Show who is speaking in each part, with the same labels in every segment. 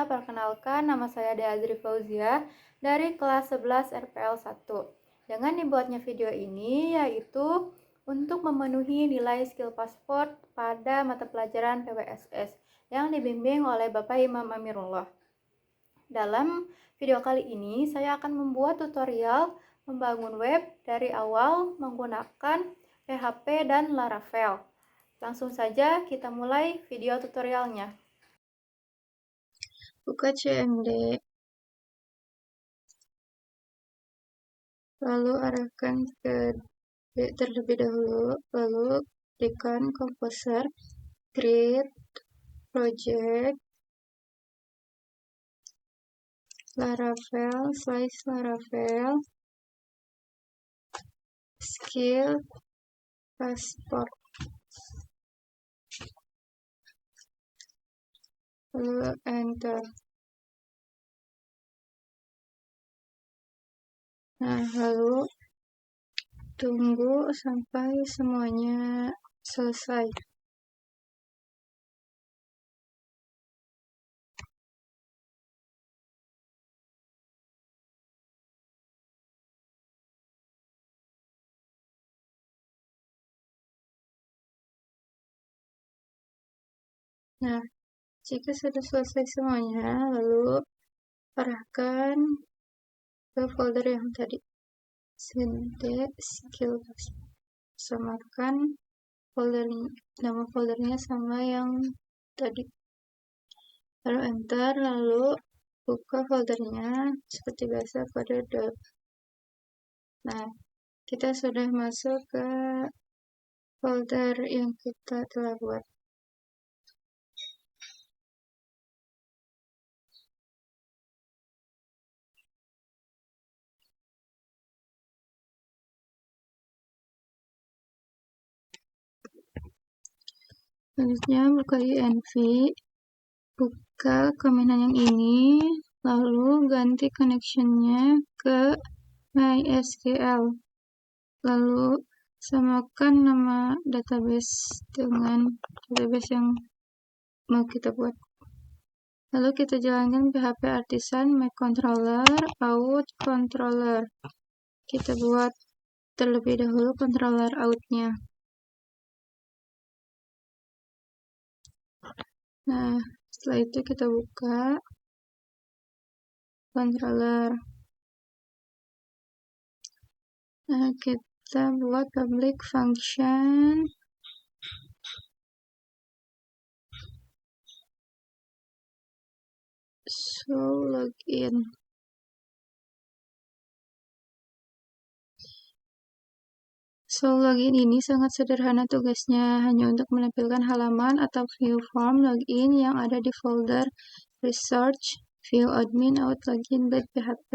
Speaker 1: perkenalkan nama saya Deazri Fauzia dari kelas 11 RPL 1. Dengan dibuatnya video ini yaitu untuk memenuhi nilai skill paspor pada mata pelajaran PWSS yang dibimbing oleh Bapak Imam Amirullah. Dalam video kali ini saya akan membuat tutorial membangun web dari awal menggunakan PHP dan Laravel. Langsung saja kita mulai video tutorialnya.
Speaker 2: Buka CMD, lalu arahkan ke D terlebih dahulu, lalu klikkan Composer, Create, Project, Laravel, Laravel, Skill, Passport, lalu Enter. Nah, lalu tunggu sampai semuanya selesai. Nah, jika sudah selesai semuanya, lalu arahkan ke folder yang tadi. CD skill samakan nama foldernya sama yang tadi, lalu enter, lalu buka foldernya seperti biasa pada .dot. Nah, kita sudah masuk ke folder yang kita telah buat. Selanjutnya buka INV, buka komentan yang ini, lalu ganti connectionnya ke MySQL, lalu samakan nama database dengan database yang mau kita buat. Lalu kita jalankan PHP Artisan Make Controller Out Controller. Kita buat terlebih dahulu controller out-nya. Nah, setelah itu kita buka controller. Nah, kita buat public function show login. So, login ini sangat sederhana tugasnya, hanya untuk menampilkan halaman atau view form login yang ada di folder research, view admin, out login, .php.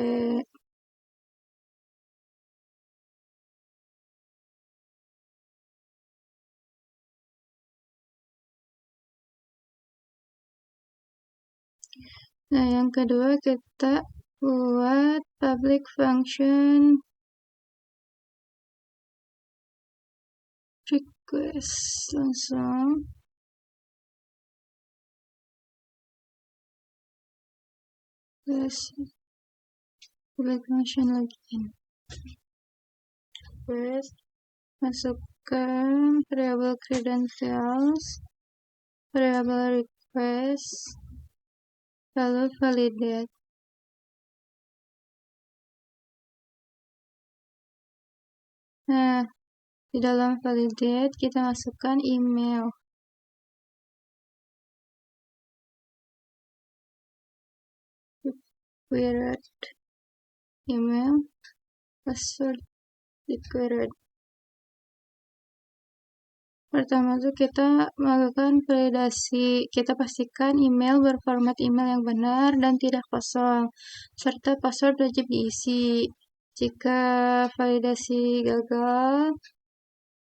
Speaker 2: Nah, yang kedua kita buat public function request langsung. Public function login. Request, masukkan variable credentials, variable request, lalu validate. Nah, di dalam validate kita masukkan email. Required email, password required. Pertama tuh kita melakukan validasi. Kita pastikan email berformat email yang benar dan tidak kosong, serta password wajib diisi. Jika validasi gagal,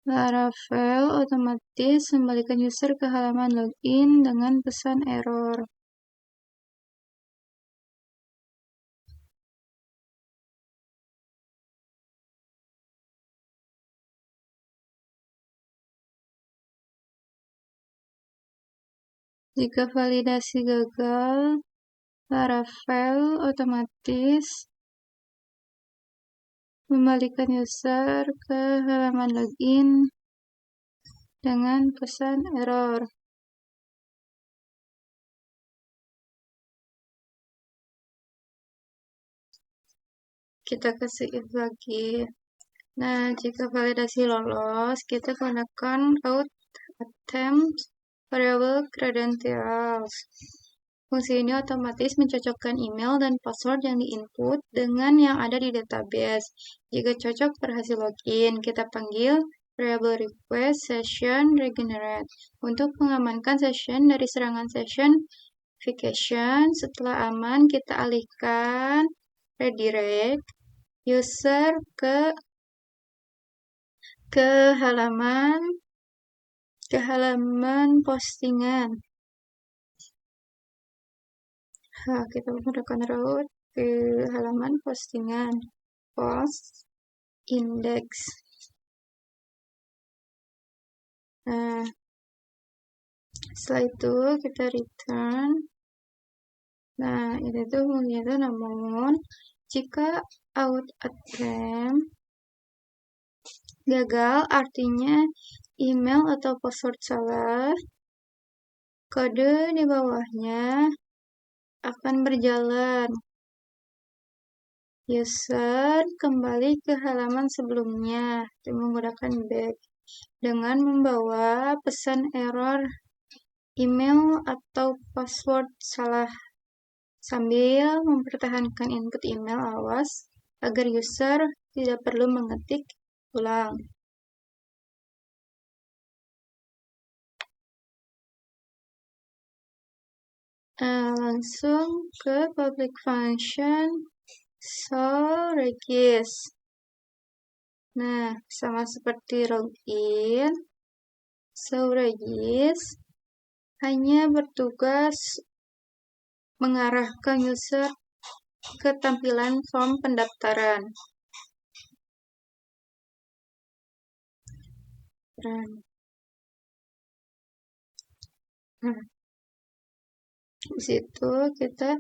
Speaker 2: Laravel otomatis kembalikan user ke halaman login dengan pesan error. Jika validasi gagal, Laravel otomatis membalikan user ke halaman login dengan pesan error. Kita kasih if lagi. Nah, jika validasi lolos, kita gunakan out attempt variable credentials. Fungsi ini otomatis mencocokkan email dan password yang diinput dengan yang ada di database. Jika cocok berhasil login, kita panggil variable request session regenerate untuk mengamankan session dari serangan session verification. Setelah aman, kita alihkan redirect user ke halaman postingan. Kita menggunakan route ke halaman postingan post index. Nah, setelah itu kita return. Nah, itu tuh begitu. Namun jika out attempt gagal, artinya email atau password salah, kode di bawahnya akan berjalan. User kembali ke halaman sebelumnya menggunakan back dengan membawa pesan error email atau password salah sambil mempertahankan input email awas agar user tidak perlu mengetik ulang. Langsung ke public function show regis. Nah, sama seperti login, show regis hanya bertugas mengarahkan user ke tampilan form pendaftaran. Nah, di situ kita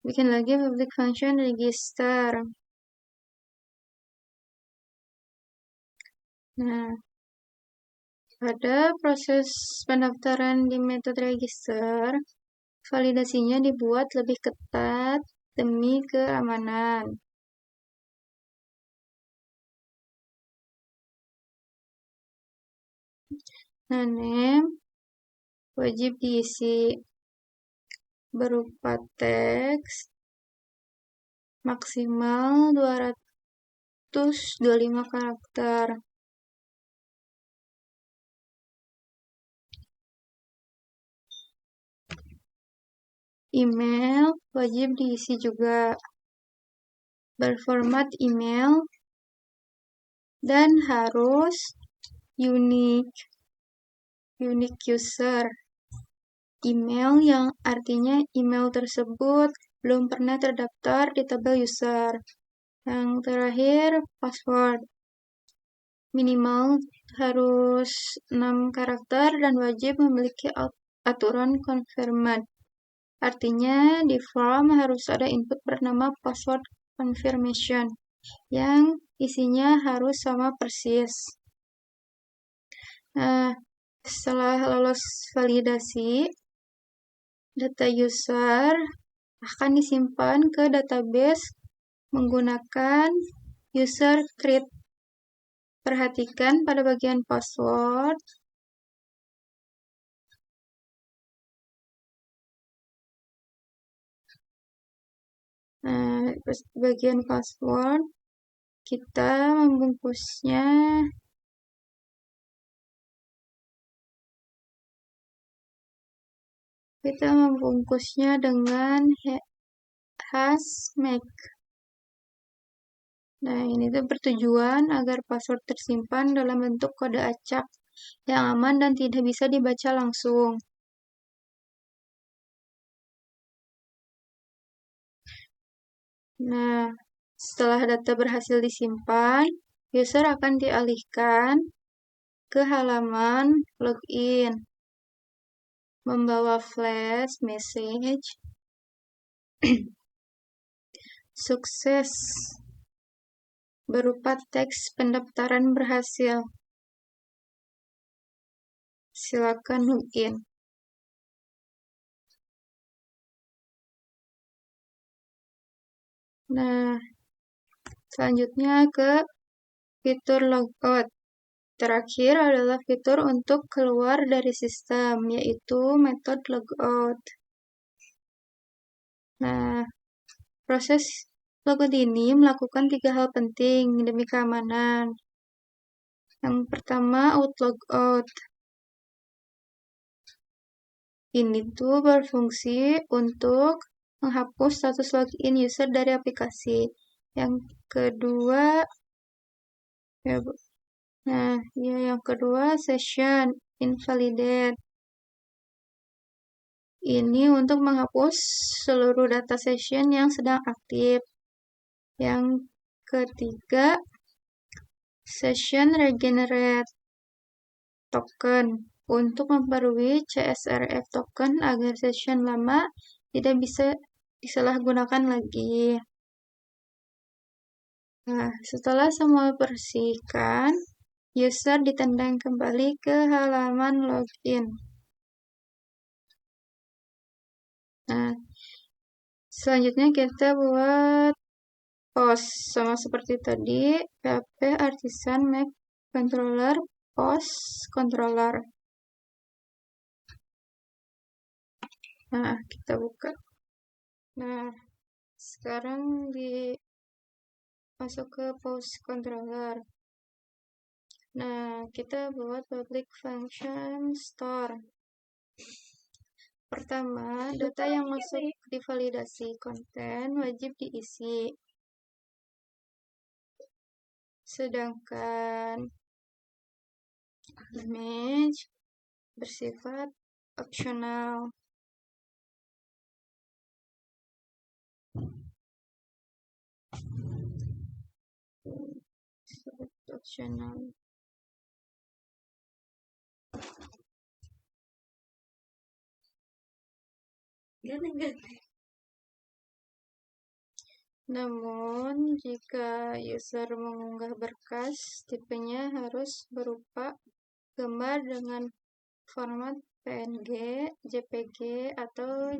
Speaker 2: bikin lagi public function register. Nah, pada proses pendaftaran di metode register, validasinya dibuat lebih ketat demi keamanan. Nah, name wajib diisi berupa teks maksimal 225 karakter. Email wajib diisi juga berformat email dan harus unique user email, yang artinya email tersebut belum pernah terdaftar di tabel user. Yang terakhir, password minimal harus 6 karakter dan wajib memiliki aturan confirmed. Artinya di form harus ada input bernama password confirmation yang isinya harus sama persis. Nah, setelah lolos validasi, data user akan disimpan ke database menggunakan user create. Perhatikan pada bagian password. Nah, bagian password kita membungkusnya dengan hashmake. Nah, ini tuh bertujuan agar password tersimpan dalam bentuk kode acak yang aman dan tidak bisa dibaca langsung. Nah, setelah data berhasil disimpan, user akan dialihkan ke halaman login, membawa flash message Sukses berupa teks pendaftaran berhasil. Silakan login. Nah, selanjutnya ke fitur logout. Terakhir adalah fitur untuk keluar dari sistem, yaitu metode logout. Nah, proses logout ini melakukan 3 hal penting demi keamanan. Yang pertama, out logout. Ini tuh berfungsi untuk menghapus status login user dari aplikasi. Yang kedua, yang kedua session invalidate. Ini untuk menghapus seluruh data session yang sedang aktif. Yang ketiga, session regenerate token untuk memperbarui CSRF token agar session lama tidak bisa disalahgunakan lagi. Nah, setelah semua bersihkan, user ditendang kembali ke halaman login. Nah, selanjutnya kita buat post sama seperti tadi, PHP Artisan Make Controller Post Controller. Nah, kita buka. Nah, sekarang masuk ke Post Controller. Nah, kita buat public function store. Pertama, data yang masuk divalidasi konten wajib diisi. Sedangkan image bersifat opsional. Namun, jika user mengunggah berkas, tipenya harus berupa gambar dengan format PNG, JPG, atau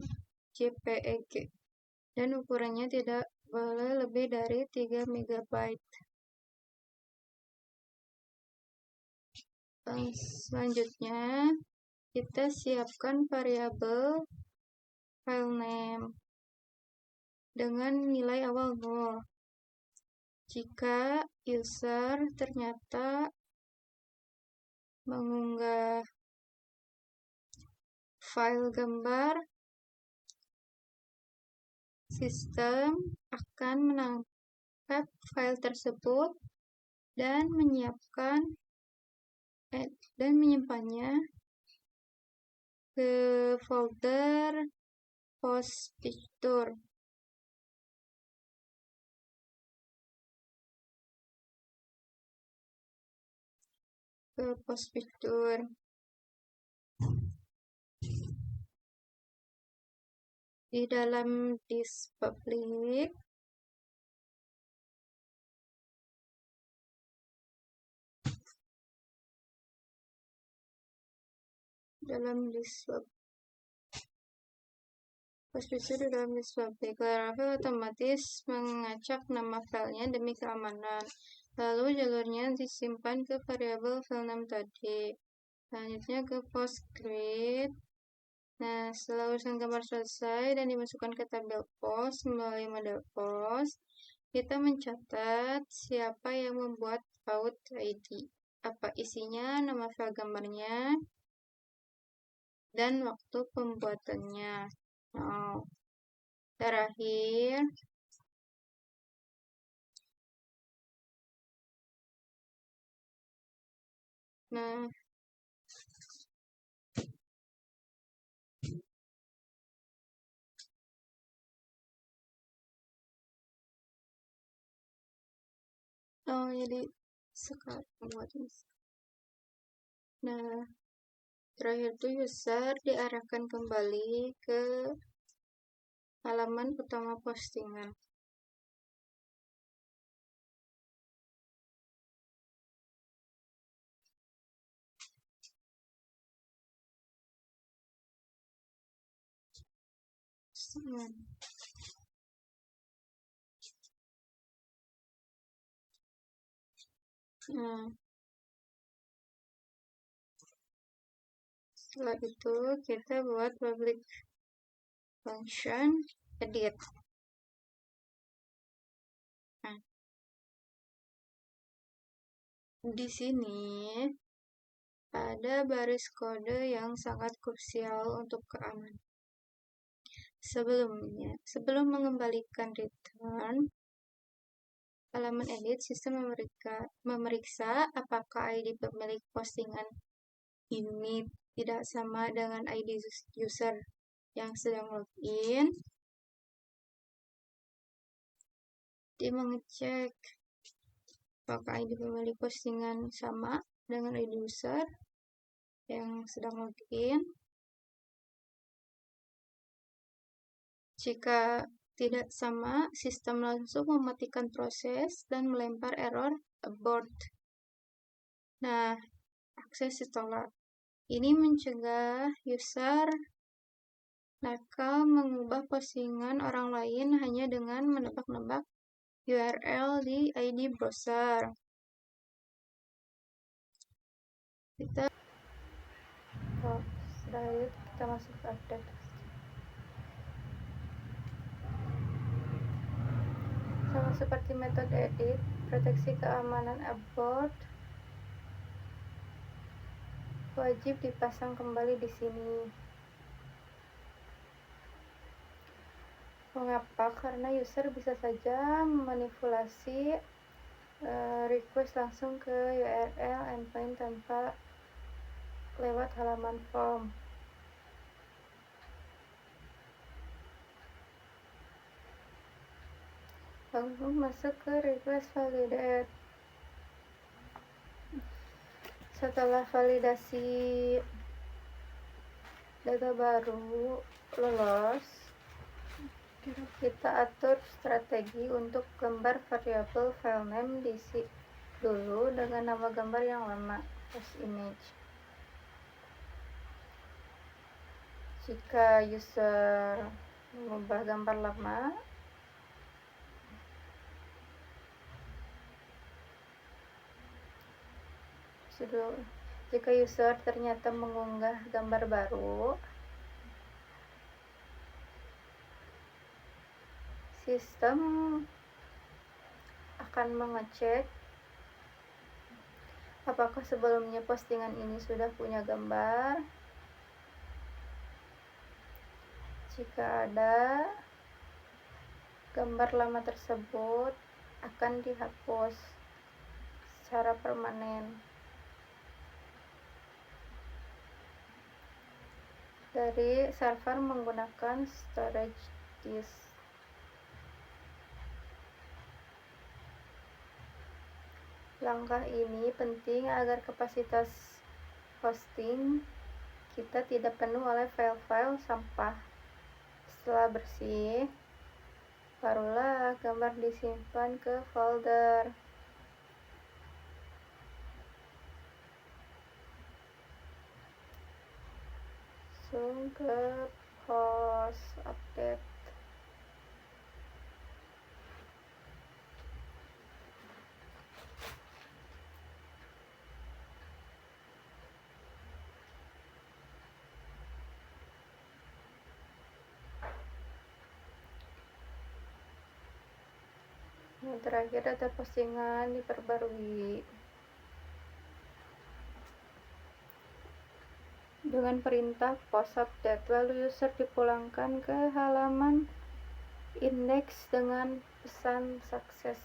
Speaker 2: JPEG, dan ukurannya tidak boleh lebih dari 3 MB. Selanjutnya, kita siapkan variabel file name dengan nilai awal 0. Jika user ternyata mengunggah file gambar, sistem akan menangkap file tersebut dan menyimpannya ke folder post picture. Di dalam disk public, Laravel otomatis mengacak nama filenya demi keamanan. Lalu jalurnya disimpan ke variabel file name tadi. Selanjutnya ke PostGrid. Nah, setelah urusan gambar selesai dan dimasukkan ke tabel post melalui model post, kita mencatat siapa yang membuat out ID, apa isinya, nama file gambarnya, dan waktu pembuatannya. Terakhir, jadi sekarang buat ini. Nah, terakhir tuh user diarahkan kembali ke halaman utama postingan. Nah, setelah itu kita buat public function edit. Nah, di sini ada baris kode yang sangat krusial untuk keamanan. Sebelum mengembalikan return halaman edit, sistem memeriksa apakah ID pemilik postingan ini tidak sama dengan ID user yang sedang login. Dia mengecek apakah ID pemilik postingan sama dengan ID user yang sedang login. Jika tidak sama, sistem langsung mematikan proses dan melempar error abort. Nah, akses ditolak. Ini mencegah user nakal mengubah postingan orang lain hanya dengan menebak-nebak URL di ID browser. Setelah itu kita masuk ke update. Sama seperti metode edit, proteksi keamanan abort wajib dipasang kembali di sini. Mengapa? Karena user bisa saja memanipulasi request langsung ke URL endpoint tanpa lewat halaman form. Lalu masuk ke request validate. Setelah validasi data baru lolos, kita atur strategi untuk gambar variabel filename diisi dulu dengan nama gambar yang lama, post image. Jika user mengubah gambar lama, jika user ternyata mengunggah gambar baru, sistem akan mengecek apakah sebelumnya postingan ini sudah punya gambar. Jika ada, gambar lama tersebut akan dihapus secara permanen dari server menggunakan storage disk. Langkah ini penting agar kapasitas hosting kita tidak penuh oleh file-file sampah. Setelah bersih, barulah gambar disimpan ke folder. Langsung ke post update. Yang terakhir, data postingan diperbarui dengan perintah post update, lalu user dipulangkan ke halaman index dengan pesan sukses.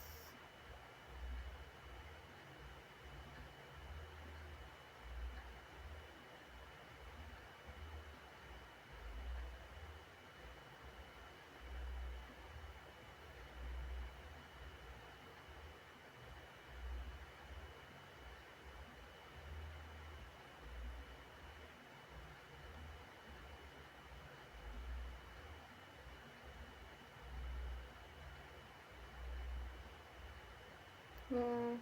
Speaker 1: Nah,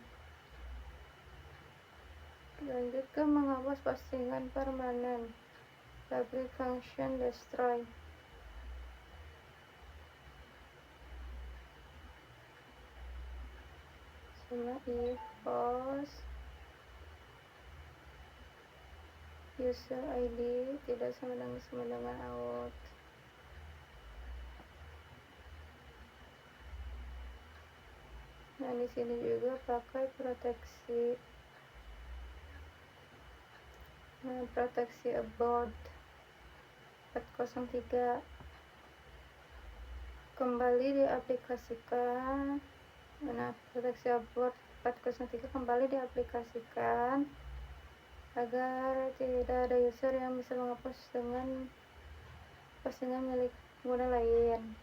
Speaker 1: lanjut ke menghapus postingan permanen. Public function destroy. Cuma if post user ID tidak sama dengan out. Nah, di sini juga pakai proteksi. Nah, proteksi about 403 kembali diaplikasikan. Nah, proteksi about 403 kembali diaplikasikan agar tidak ada user yang bisa menghapus dengan postingan milik pengguna lain.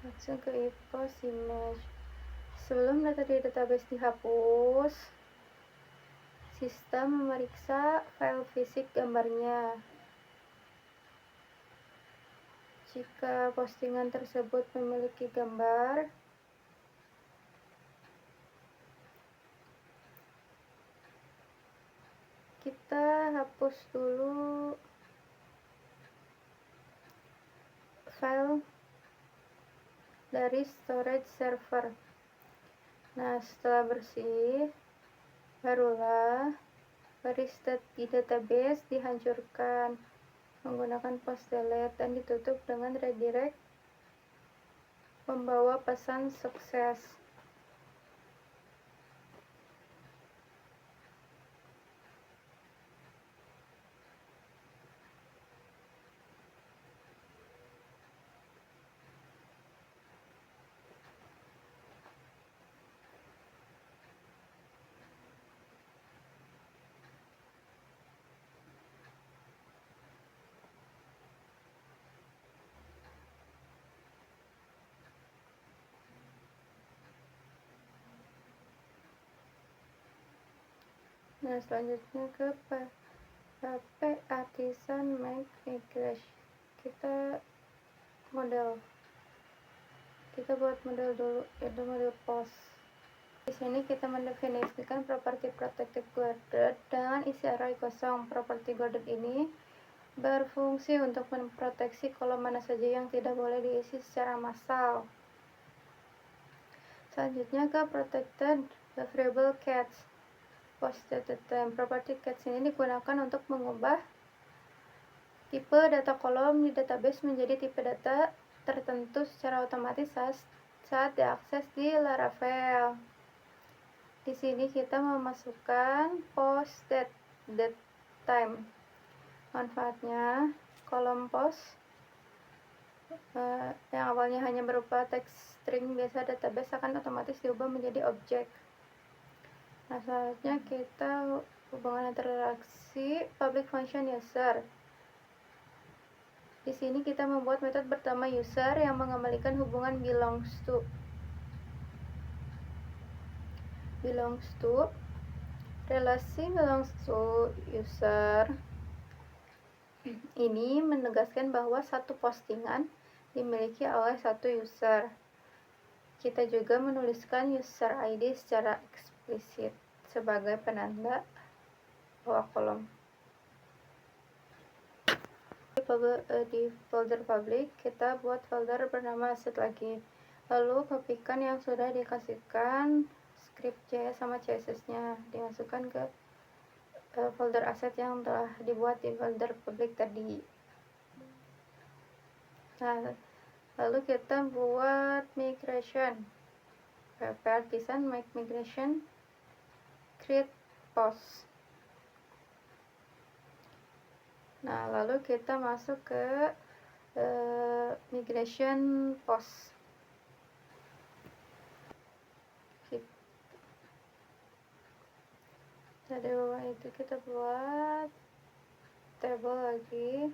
Speaker 1: Langsung ke if post image. Sebelum data di database dihapus, sistem memeriksa file fisik gambarnya. Jika postingan tersebut memiliki gambar, kita hapus dulu file dari storage server. Nah, setelah bersih, barulah query state di database dihancurkan menggunakan post delete dan ditutup dengan redirect membawa pesan sukses. Nah, selanjutnya ke PHP Artisan Make Migration. Kita buat model dulu, yaitu model post. Di sini kita mendefinisikan properti protected guarded dengan isi array kosong. Properti guarded ini berfungsi untuk memproteksi kolom mana saja yang tidak boleh diisi secara massal. Selanjutnya ke protected variable cats. Post data time. Properti cats ini digunakan untuk mengubah tipe data kolom di database menjadi tipe data tertentu secara otomatis saat diakses di Laravel. Di sini kita memasukkan post date time. Manfaatnya, kolom post yang awalnya hanya berupa teks string biasa database akan otomatis diubah menjadi objek. Nah, selanjutnya kita hubungan interaksi public function user. Di sini kita membuat metode bernama user yang mengembalikan hubungan belongs to. Relasi belongs to user ini menegaskan bahwa satu postingan dimiliki oleh satu user. Kita juga menuliskan user ID secara eksplisit sebagai penanda bawah kolom. Di folder public, kita buat folder bernama asset lagi. Lalu kopikan yang sudah dikasihkan script.js sama CSS-nya, dimasukkan ke folder aset yang telah dibuat di folder public tadi. Nah, lalu kita buat migration. PHP Artisan make migration, create post. Nah, lalu kita masuk ke migration post. Dari bawah itu kita buat table lagi.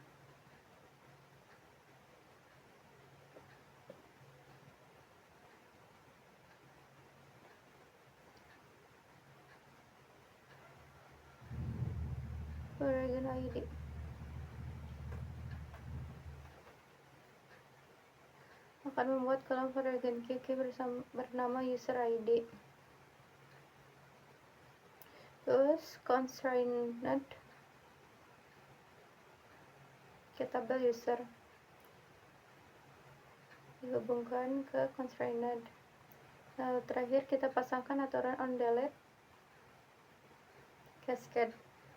Speaker 1: Origin ID. akan membuat kolom variabel key bernama user ID. Terus constrained ke tabel user dihubungkan ke constrained. Lalu terakhir kita pasangkan aturan on delete cascade.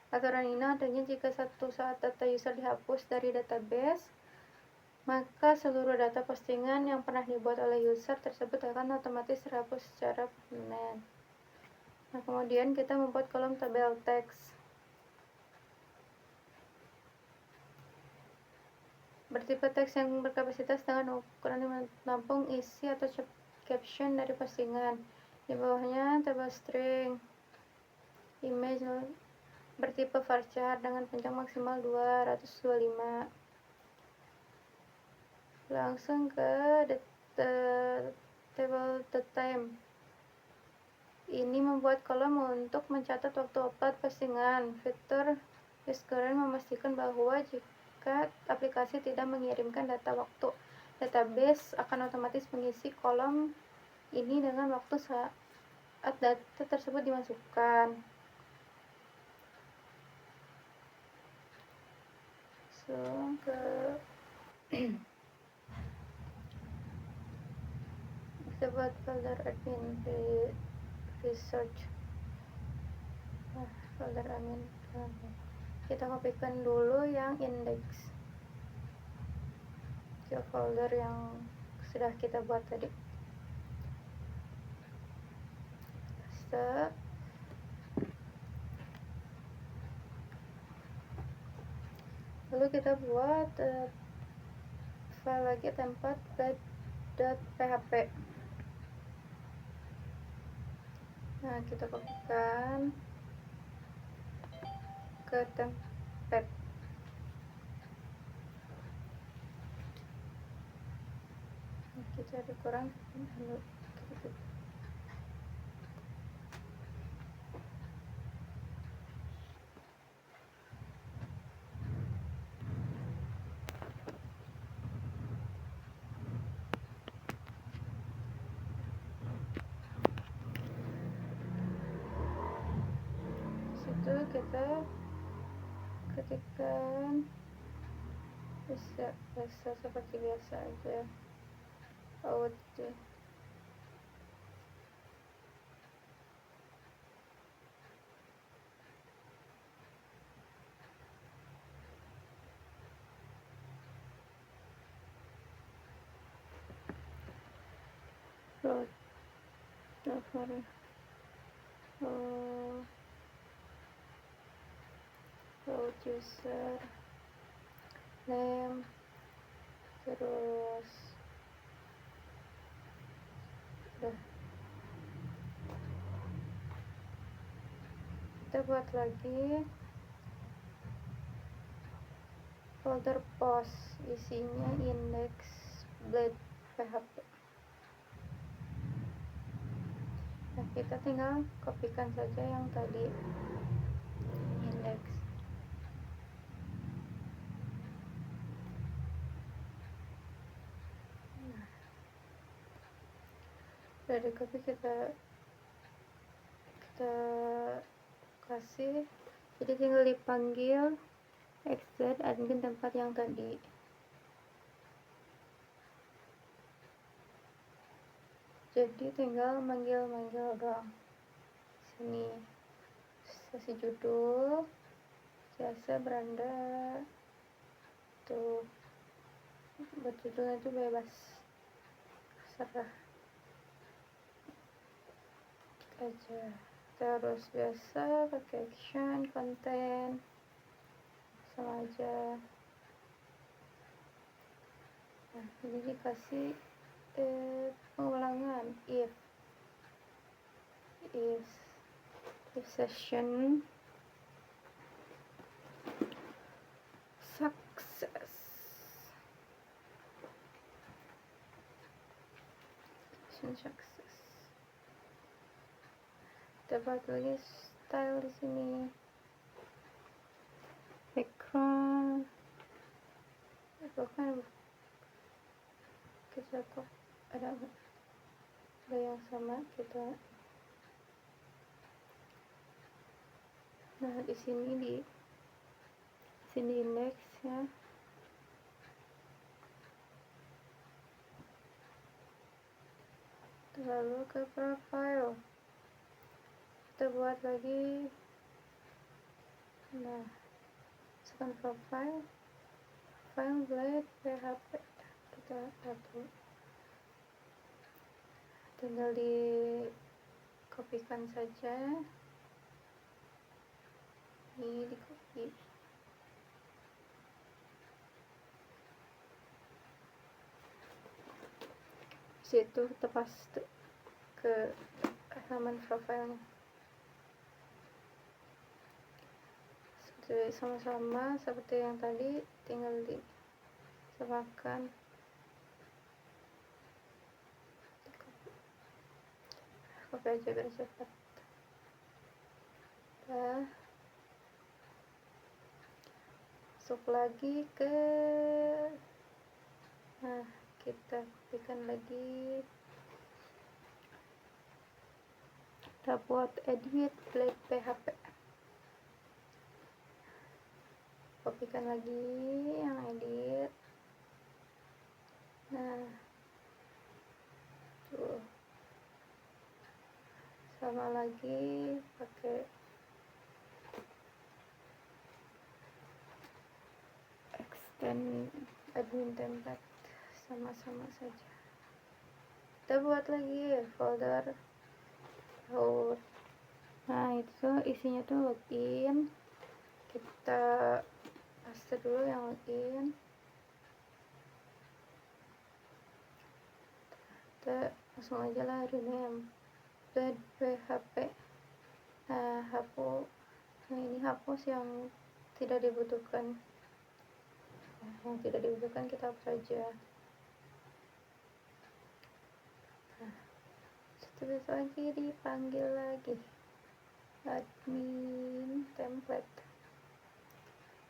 Speaker 1: Aturan ini adanya jika satu saat data user dihapus dari database, maka seluruh data postingan yang pernah dibuat oleh user tersebut akan otomatis terhapus secara permanen. Nah, kemudian kita membuat kolom tabel teks bertipe teks yang berkapasitas dengan ukuran yang menampung isi atau caption dari postingan. Di bawahnya tabel string image bertipe varchar dengan panjang maksimal 225. Langsung ke table time. Ini membuat kolom untuk mencatat waktu upload postingan. Fitur Discord memastikan bahwa jika aplikasi tidak mengirimkan data waktu, database akan otomatis mengisi kolom ini dengan waktu saat data tersebut dimasukkan. Ke kita buat folder admin research. Folder admin. Kita kopikan dulu yang index ke folder yang sudah kita buat tadi. Lalu kita buat file lagi tempat .php. Nah, kita kopikan ke template. Kita cari kurang dulu. Situ kita ketikkan bisa seperti biasa aja out road user name, terus udah kita buat lagi folder post, isinya index php. Nah, kita tinggal kopikan saja yang tadi index. Udah di copy, kita kasih, jadi tinggal dipanggil exit admin tempat yang tadi. Jadi tinggal manggil doang. Sini kasih judul, jasa beranda, tuh buat judulnya itu bebas, serah aja. Terus biasa pakai action konten sama aja. Nah, jadi dikasih pengulangan if session success. Kita buat lagi style di sini, background, kita baca kok ada yang sama kita. Nah di sini indeksnya. Lalu ke profile, kita buat lagi. Nah masukkan profile Blade PHP, kita atur, tinggal di kopikan saja, ini di copy. Situ kita paste ke halaman profilnya. Sama-sama seperti yang tadi, tinggal disamakan, copy aja biar cepat. Masuk lagi ke, nah kita kopikan lagi, kita buat edit Blade PHP, kopikan lagi yang edit. Nah tuh, sama lagi pakai extend admin template, sama-sama saja. Kita buat lagi folder root. Nah itu isinya tuh login, kita paste dulu yang login, kita langsung aja lah rename Blade PHP. Nah ini hapus yang tidak dibutuhkan. Yang tidak dibutuhkan kita hapus saja. Nah setelah itu lagi dipanggil lagi admin template,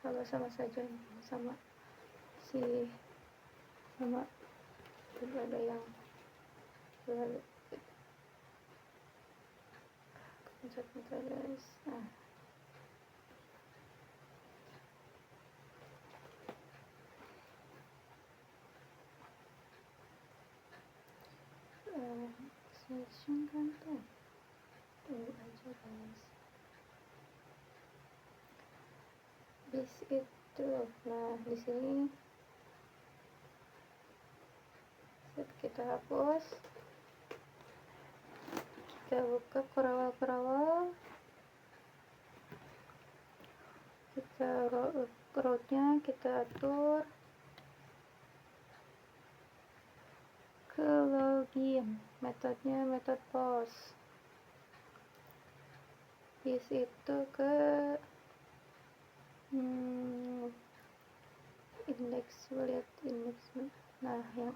Speaker 1: kalau sama saja sama dulu ada yang lalu pencet guys. Nah session kan tuh tunggu aja guys. Bis itu, nah di sini kita hapus, kita buka Corawal, kita rootnya kita atur ke login, metodenya metode post, bis itu ke indeks, lihat indeks. Nah yang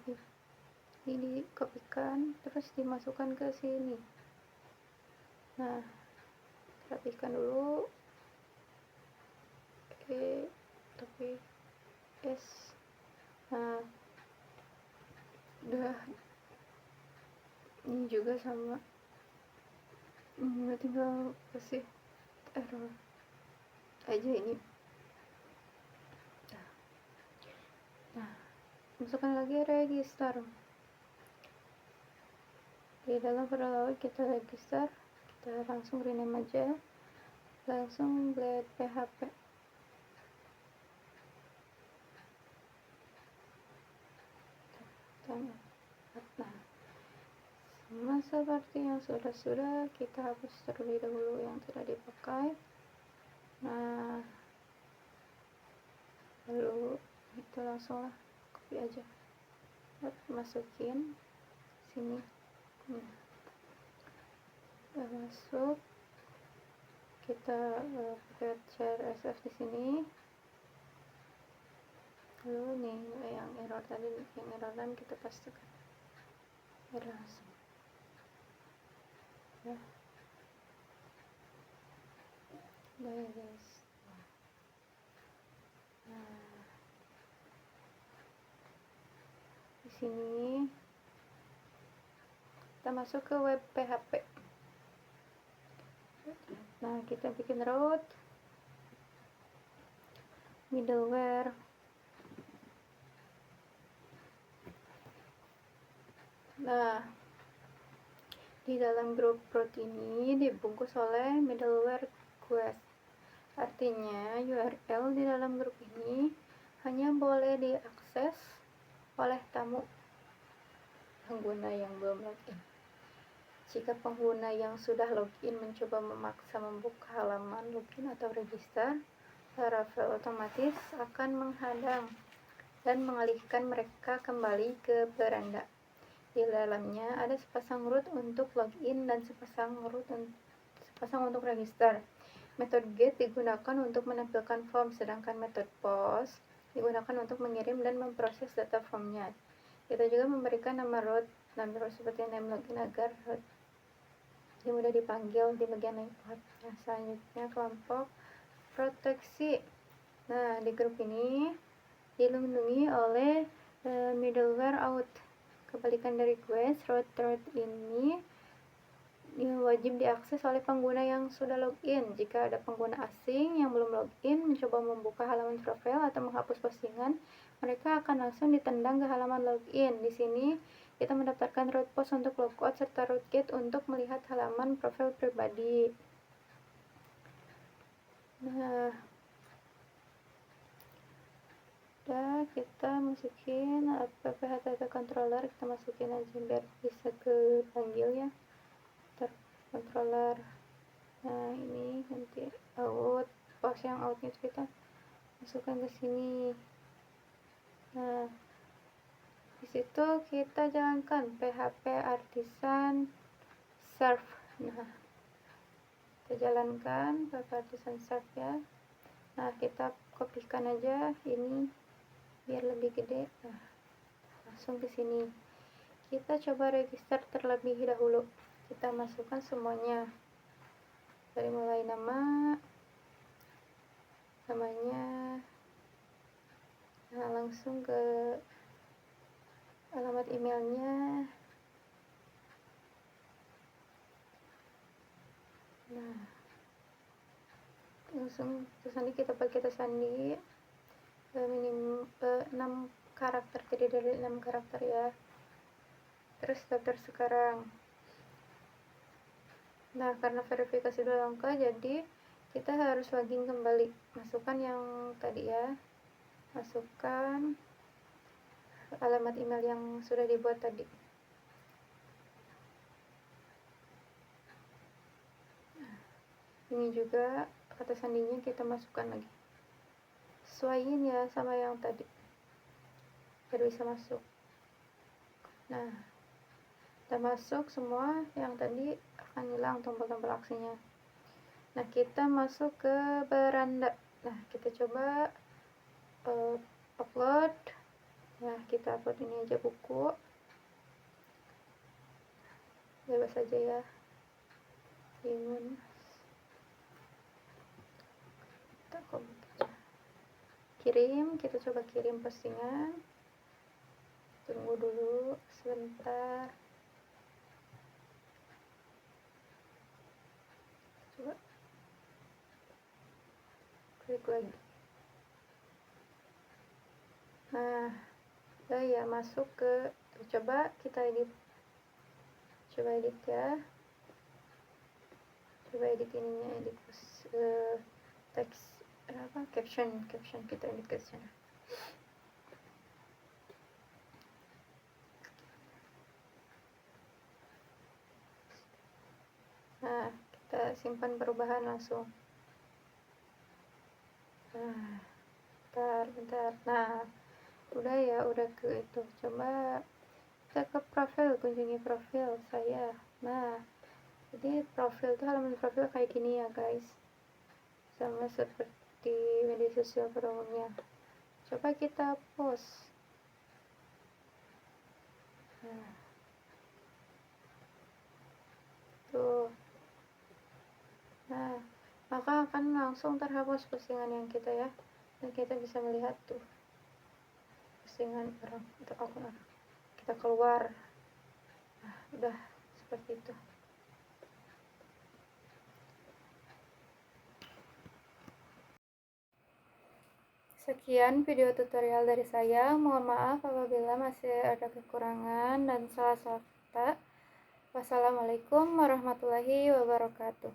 Speaker 1: ini dikopikan terus dimasukkan ke sini. Nah rapikan dulu, tapi nah udah, ini juga sama, tinggal kasih error aja ini. Nah masukkan lagi register, di dalam folder kita register, kita langsung rename aja, langsung Blade PHP. Nah sama seperti yang sudah kita hapus terlebih dahulu yang tidak dipakai. Nah lalu itu langsung lah copy aja, masukin sini. Udah masuk, kita pakai CSS di sini. Lalu nih yang error tadi, kita pastikan error langsung ya. Udah ya guys. Nah di sini. Kita masuk ke web PHP. Nah, kita bikin root, middleware. Nah, di dalam grup root ini dibungkus oleh middleware request. Artinya URL di dalam grup ini hanya boleh diakses oleh tamu pengguna yang belum login. Jika pengguna yang sudah login mencoba memaksa membuka halaman login atau register, Laravel otomatis akan menghadang dan mengalihkan mereka kembali ke beranda. Di dalamnya ada sepasang root untuk login dan sepasang untuk register. Metode get digunakan untuk menampilkan form, sedangkan metode post digunakan untuk mengirim dan memproses data formnya. Kita juga memberikan nama root dan root seperti name login agar root ini mudah dipanggil di bagian layout. Nah, selanjutnya kelompok proteksi. Nah, di grup ini dilindungi oleh middleware out. Kebalikan dari request, root ini wajib diakses oleh pengguna yang sudah login. Jika ada pengguna asing yang belum login mencoba membuka halaman profil atau menghapus postingan, mereka akan langsung ditendang ke halaman login. Di sini kita mendaftarkan root post untuk logout serta root get untuk melihat halaman profil pribadi. Nah, udah kita masukin app controller, kita masukin aja biar bisa kepanggil ya. Controller. Nah, ini nanti out, post yang outnya kita masukkan ke sini. Nah, di situ kita jalankan PHP artisan serve. Nah, kita jalankan PHP artisan serve ya. Nah, kita kopikan aja ini biar lebih gede. Nah, langsung ke sini. Kita coba register terlebih dahulu. Kita masukkan semuanya. Dari mulai namanya, nah langsung ke alamat emailnya. Nah, langsung terus nanti kita sandi minimum 6 karakter, terdiri dari 6 karakter ya. Terus daftar sekarang. Nah, karena verifikasi dua langkah, jadi kita harus login kembali. Masukkan yang tadi ya. Masukkan alamat email yang sudah dibuat tadi. Nah, ini juga kata sandinya kita masukkan lagi. Sesuaiin ya sama yang tadi biar bisa masuk. Nah, udah masuk semua, yang tadi akan hilang tombol-tombol aksinya. Nah, kita masuk ke beranda. Nah, kita coba upload. Nah, kita upload ini aja buku, bebas aja ya. Bingung. Kirim, kita coba kirim postingan. Tunggu dulu sebentar. Coba klik lagi. Nah, udah ya masuk ke, coba kita edit. Coba edit ya. Coba edit ininya, edit teks caption kita edit ke sana. Nah, kita simpan perubahan langsung. Nah, bentar. Nah, udah ya, udah ke itu. Coba kita ke profil, kunjungi profil saya. Nah, jadi profil itu, halaman profil kayak gini ya guys, sama seperti media sosial pada umumnya. Coba kita post. Nah, tuh. Nah, maka akan langsung terhapus postingan yang kita ya, dan kita bisa melihat tuh postingan orang atau akun orang. kita keluar. Nah, udah seperti itu. Sekian video tutorial dari saya. Mohon maaf apabila masih ada kekurangan dan salah-salah kata. Wassalamualaikum warahmatullahi wabarakatuh.